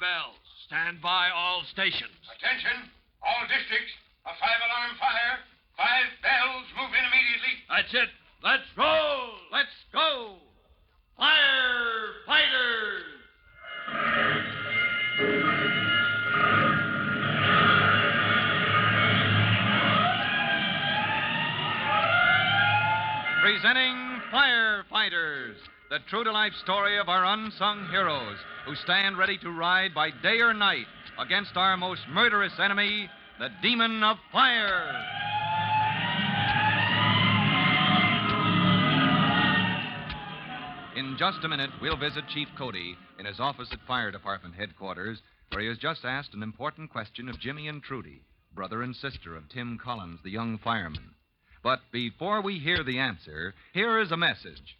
bells. Stand by all stations. Attention, all districts. A 5-alarm fire. 5 bells. Move in immediately. That's it. Let's roll. Let's go. Firefighters! Presenting Firefighters, the true-to-life story of our unsung heroes who stand ready to ride by day or night against our most murderous enemy, the demon of fire. In just a minute, we'll visit Chief Cody in his office at Fire Department headquarters, where he has just asked an important question of Jimmy and Trudy, brother and sister of Tim Collins, the young fireman. But before we hear the answer, here is a message.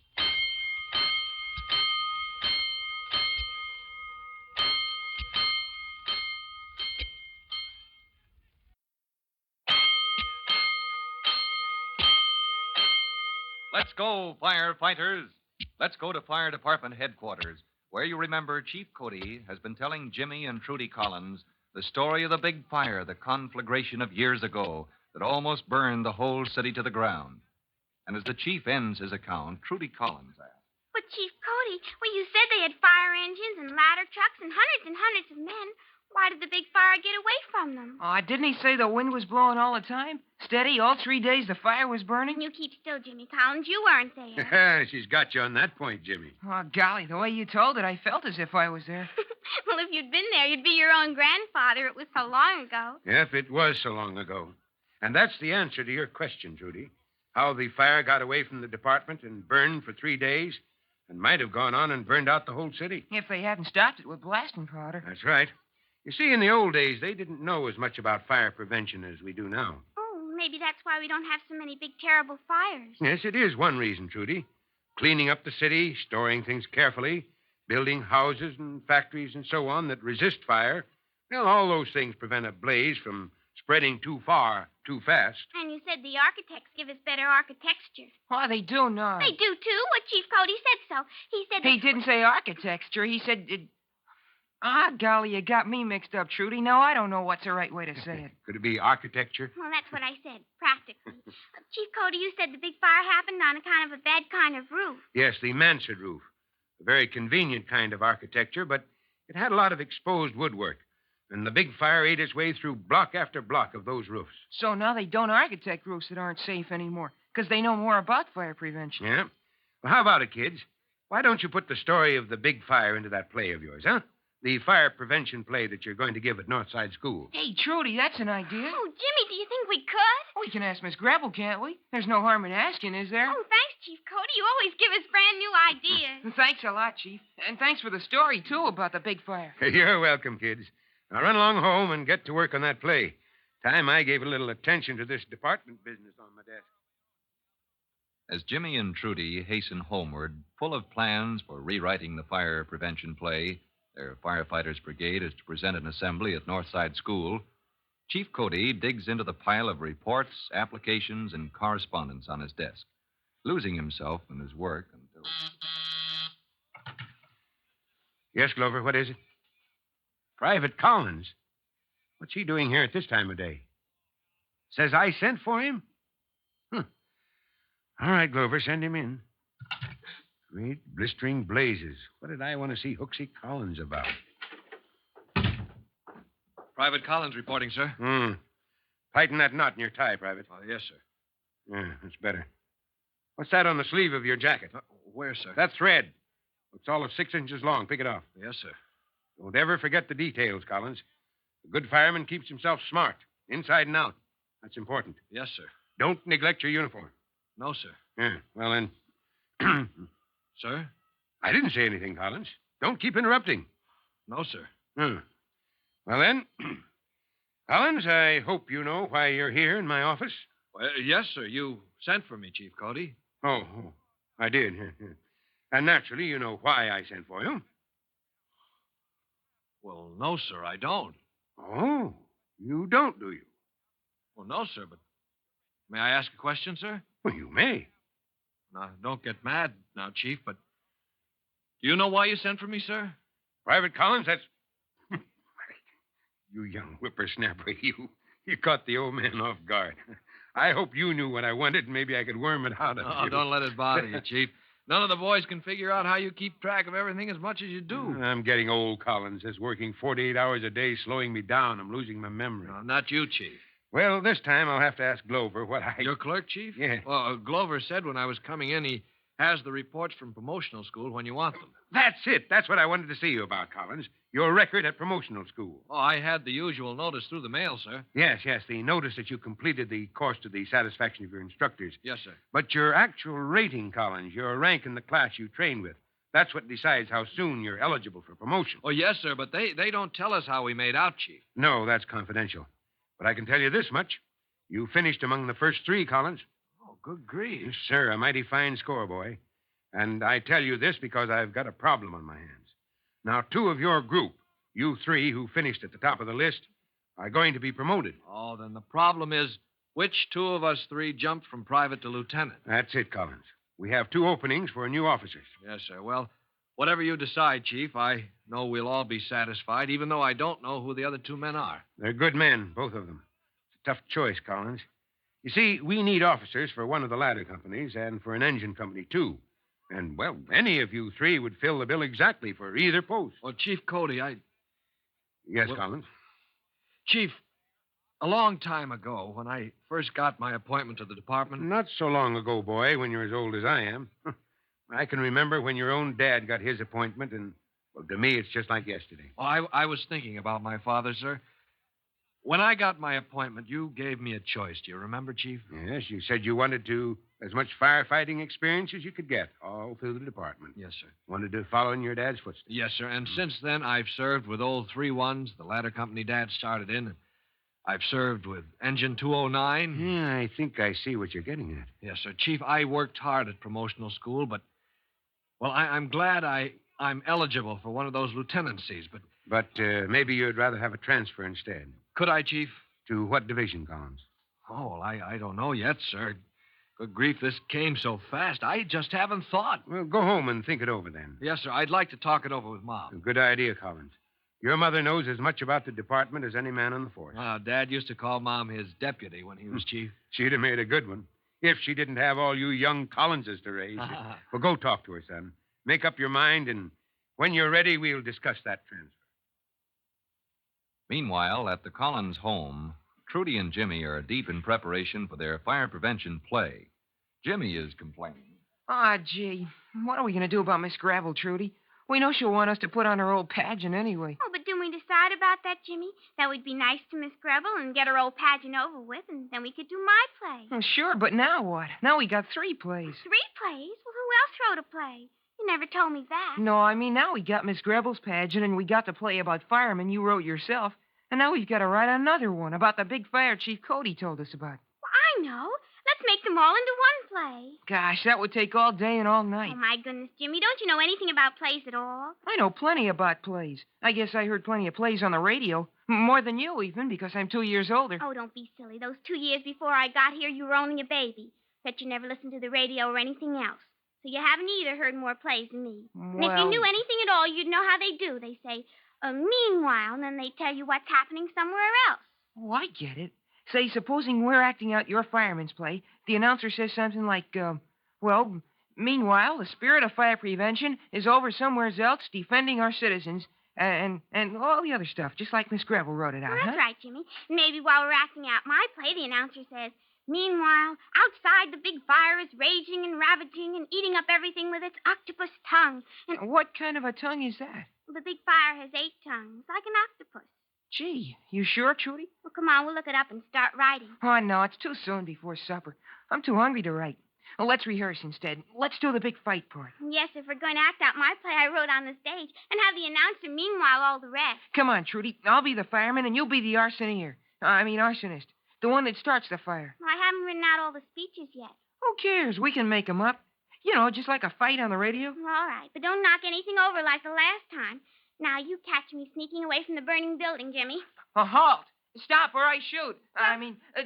Let's go, firefighters. Let's go to Fire Department headquarters, where you remember Chief Cody has been telling Jimmy and Trudy Collins the story of the big fire, the conflagration of years ago that almost burned the whole city to the ground. And as the chief ends his account, Trudy Collins asked, But, Chief Cody, you said they had fire engines and ladder trucks and hundreds of men. Why did the big fire get away from them? Oh, didn't he say the wind was blowing all the time? Steady, all 3 days the fire was burning? You keep still, Jimmy Collins. You weren't there. She's got you on that point, Jimmy. Oh, golly, the way you told it, I felt as if I was there. Well, if you'd been there, you'd be your own grandfather. It was so long ago. Yep, it was so long ago. And that's the answer to your question, Trudy. How the fire got away from the department and burned for 3 days and might have gone on and burned out the whole city. If they hadn't stopped it with blasting powder. That's right. You see, in the old days, they didn't know as much about fire prevention as we do now. Oh, maybe that's why we don't have so many big, terrible fires. Yes, it is one reason, Trudy. Cleaning up the city, storing things carefully, building houses and factories and so on that resist fire. Well, all those things prevent a blaze from spreading too far, too fast. And you said the architects give us better architecture. Oh, they do not. They do, too. What Chief Cody said so. He said He didn't say architecture. He said... golly, you got me mixed up, Trudy. Now I don't know what's the right way to say it. Could it be architecture? Well, that's what I said, practically. Chief Cody, you said the big fire happened on a kind of a bad kind of roof. Yes, the mansard roof. A very convenient kind of architecture, but it had a lot of exposed woodwork. And the big fire ate its way through block after block of those roofs. So now they don't architect roofs that aren't safe anymore, because they know more about fire prevention. Yeah? Well, how about it, kids? Why don't you put the story of the big fire into that play of yours, huh? The fire prevention play that you're going to give at Northside School. Hey, Trudy, that's an idea. Oh, Jimmy, do you think we could? We can ask Miss Grapple, can't we? There's no harm in asking, is there? Oh, thanks, Chief Cody. You always give us brand new ideas. Thanks a lot, Chief. And thanks for the story, too, about the big fire. You're welcome, kids. Now run along home and get to work on that play. Time I gave a little attention to this department business on my desk. As Jimmy and Trudy hasten homeward, full of plans for rewriting the fire prevention play, their firefighters' brigade is to present an assembly at Northside School, Chief Cody digs into the pile of reports, applications, and correspondence on his desk, losing himself in his work until... Yes, Glover, what is it? Private Collins? What's he doing here at this time of day? Says I sent for him? All right, Glover, send him in. Great blistering blazes. What did I want to see Hooksy Collins about? Private Collins reporting, sir. Tighten that knot in your tie, Private. Oh, yes, sir. Yeah, that's better. What's that on the sleeve of your jacket? Where, sir? That thread. It's all of 6 inches long. Pick it off. Yes, sir. Don't ever forget the details, Collins. A good fireman keeps himself smart, inside and out. That's important. Yes, sir. Don't neglect your uniform. No, sir. Yeah, well then. Sir? I didn't say anything, Collins. Don't keep interrupting. No, sir. Well then, Collins, I hope you know why you're here in my office. Well, yes, sir. You sent for me, Chief Cody. Oh, I did. And naturally, you know why I sent for you. Well, no, sir, I don't. Oh, you don't, do you? Well, no, sir, but may I ask a question, sir? Well, you may. Now, don't get mad now, Chief, but do you know why you sent for me, sir? Private Collins, that's... You young whippersnapper, you caught the old man off guard. I hope you knew what I wanted, and maybe I could worm it out of Oh, you. don't let it bother you, Chief. None of the boys can figure out how you keep track of everything as much as you do. I'm getting old, Collins. This working 48 hours a day slowing me down. I'm losing my memory. No, not you, Chief. Well, this time I'll have to ask Glover what I... Your clerk, Chief? Yeah. Well, Glover said when I was coming in he has the reports from promotional school when you want them. That's it. That's what I wanted to see you about, Collins. Your record at promotional school. Oh, I had the usual notice through the mail, sir. Yes, the notice that you completed the course to the satisfaction of your instructors. Yes, sir. But your actual rating, Collins, your rank in the class you train with, that's what decides how soon you're eligible for promotion. Oh, yes, sir, but they don't tell us how we made out, Chief. No, that's confidential. But I can tell you this much. You finished among the first 3, Collins. Oh, good grief. Yes, sir, a mighty fine score, boy. And I tell you this because I've got a problem on my hands. Now, 2 of your group, you 3 who finished at the top of the list, are going to be promoted. Oh, then the problem is which 2 of us 3 jumped from private to lieutenant? That's it, Collins. We have 2 openings for new officers. Yes, sir. Well, whatever you decide, Chief, I know we'll all be satisfied, even though I don't know who the other 2 men are. They're good men, both of them. It's a tough choice, Collins. You see, we need officers for one of the ladder companies and for an engine company, too. And, well, any of you 3 would fill the bill exactly for either post. Well, Chief Cody, Yes, Well- Collins? Chief, a long time ago, when I first got my appointment to the department... Not so long ago, boy, when you're as old as I am. I can remember when your own dad got his appointment, and, well, to me, it's just like yesterday. Oh, I was thinking about my father, sir. When I got my appointment, you gave me a choice. Do you remember, Chief? Yes, you said you wanted as much firefighting experience as you could get, all through the department. Yes, sir. Wanted to follow in your dad's footsteps. Yes, sir. And since then, I've served with old 3-1s, the ladder company Dad started in. I've served with Engine 209. Yeah, I think I see what you're getting at. Yes, sir. Chief, I worked hard at promotional school, but, well, I'm glad I'm eligible for one of those lieutenancies, but... But maybe you'd rather have a transfer instead. Could I, Chief? To what division, Collins? Oh, well, I don't know yet, sir. Good grief, this came so fast. I just haven't thought. Well, go home and think it over then. Yes, sir. I'd like to talk it over with Mom. Good idea, Collins. Your mother knows as much about the department as any man on the force. Dad used to call Mom his deputy when he was chief. She'd have made a good one if she didn't have all you young Collinses to raise. Well, go talk to her, son. Make up your mind, and when you're ready, we'll discuss that transfer. Meanwhile, at the Collins home, Trudy and Jimmy are deep in preparation for their fire prevention play. Jimmy is complaining. Ah, gee. What are we going to do about Miss Gravel, Trudy? We know she'll want us to put on her old pageant anyway. Oh, but didn't we decide about that, Jimmy? That we'd be nice to Miss Grubble and get her old pageant over with, and then we could do my play. Oh, sure, but now what? Now we got 3 plays. 3 plays? Well, who else wrote a play? You never told me that. No, I mean, now we got Miss Grebel's pageant, and we got the play about firemen you wrote yourself. And now we've got to write another one about the big fire Chief Cody told us about. Well, I know. Let's make them all into one play. Gosh, that would take all day and all night. Oh, my goodness, Jimmy. Don't you know anything about plays at all? I know plenty about plays. I guess I heard plenty of plays on the radio. More than you, even, because I'm 2 years older. Oh, don't be silly. Those 2 years before I got here, you were only a baby. Bet you never listened to the radio or anything else. So you haven't either heard more plays than me. And if you knew anything at all, you'd know how they do. They say, meanwhile, and then they tell you what's happening somewhere else. Oh, I get it. Say, supposing we're acting out your fireman's play, the announcer says something like, meanwhile, the spirit of fire prevention is over somewhere else defending our citizens, and all the other stuff, just like Miss Greville wrote it out, Well, that's right, Jimmy. Maybe while we're acting out my play, the announcer says, meanwhile, outside the big fire is raging and ravaging and eating up everything with its octopus tongue. And What kind of a tongue is that? the big fire has 8 tongues, like an octopus. Gee, you sure, Trudy? Well, come on, we'll look it up and start writing. Oh, no, it's too soon before supper. I'm too hungry to write. Well, let's rehearse instead. Let's do the big fight part. Yes, if we're going to act out my play I wrote on the stage and have the announcer meanwhile all the rest. Come on, Trudy. I'll be the fireman, and you'll be the arsonist. The one that starts the fire. Well, I haven't written out all the speeches yet. Who cares? We can make 'em up. You know, just like a fight on the radio. Well, all right, but don't knock anything over like the last time. Now, you catch me sneaking away from the burning building, Jimmy. Halt! Stop or I shoot.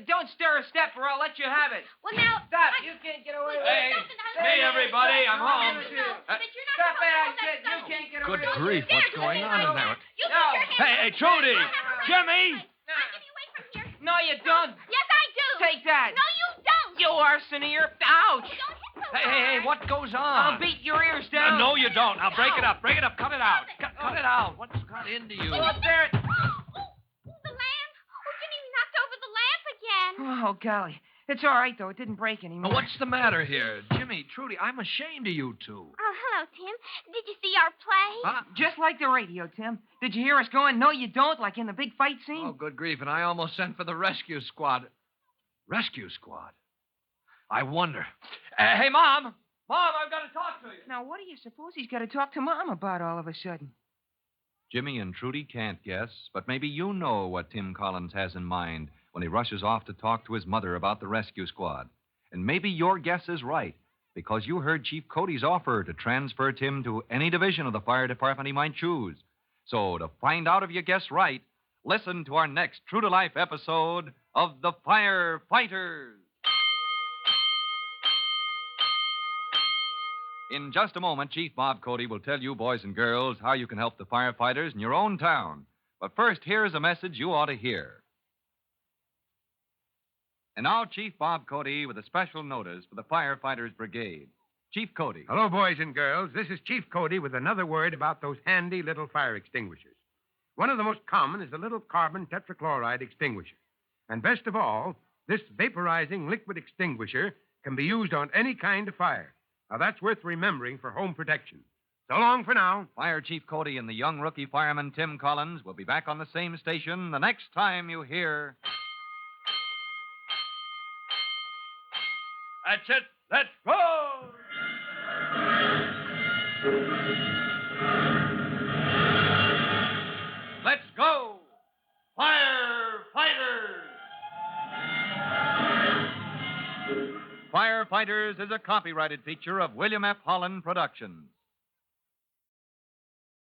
Don't stir a step or I'll let you have it. Well, now... Stop. You can't get away with Hey, it. hey, everybody, I'm home. But you're not Stop it, I said. You can't get away Good with it. grief, what's going on in there? You No. put your hands Hey, Trudy! Jimmy! Get me away from here. No, you don't. Yes, I do. Take that. No, you don't. You arsoneer. Ouch. Don't hit so Hey, hard. hey, hey, what goes on? I'll beat your ears down. No, you don't. Now break it up. Break it up. Cut it out. Cut it out. What's got into you? Go up there. The lamp. Oh, Jimmy, we knocked over the lamp again. Oh, golly. It's all right, though. It didn't break anymore. Now, what's the matter here? Jimmy, Trudy, I'm ashamed of you two. Oh, hello, Tim. Did you see our play? Huh? Just like the radio, Tim. Did you hear us going, no, you don't, like in the big fight scene? Oh, good grief. And I almost sent for the rescue squad. Rescue squad? I wonder. Hey, Mom! Mom, I've got to talk to you. Now, what do you suppose he's got to talk to Mom about all of a sudden? Jimmy and Trudy can't guess, but maybe you know what Tim Collins has in mind when he rushes off to talk to his mother about the rescue squad. And maybe your guess is right, because you heard Chief Cody's offer to transfer Tim to any division of the fire department he might choose. So, to find out if you guess right, listen to our next true-to-life episode of The Firefighters. In just a moment, Chief Bob Cody will tell you, boys and girls, how you can help the firefighters in your own town. But first, here's a message you ought to hear. And now, Chief Bob Cody with a special notice for the Firefighters Brigade. Chief Cody. Hello, boys and girls. This is Chief Cody with another word about those handy little fire extinguishers. One of the most common is the little carbon tetrachloride extinguisher. And best of all, this vaporizing liquid extinguisher can be used on any kind of fire. Now, that's worth remembering for home protection. So long for now. Fire Chief Cody and the young rookie fireman Tim Collins will be back on the same station the next time you hear... That's it. Let's go! Let's go! Firefighters! Firefighters is a copyrighted feature of William F. Holland Productions.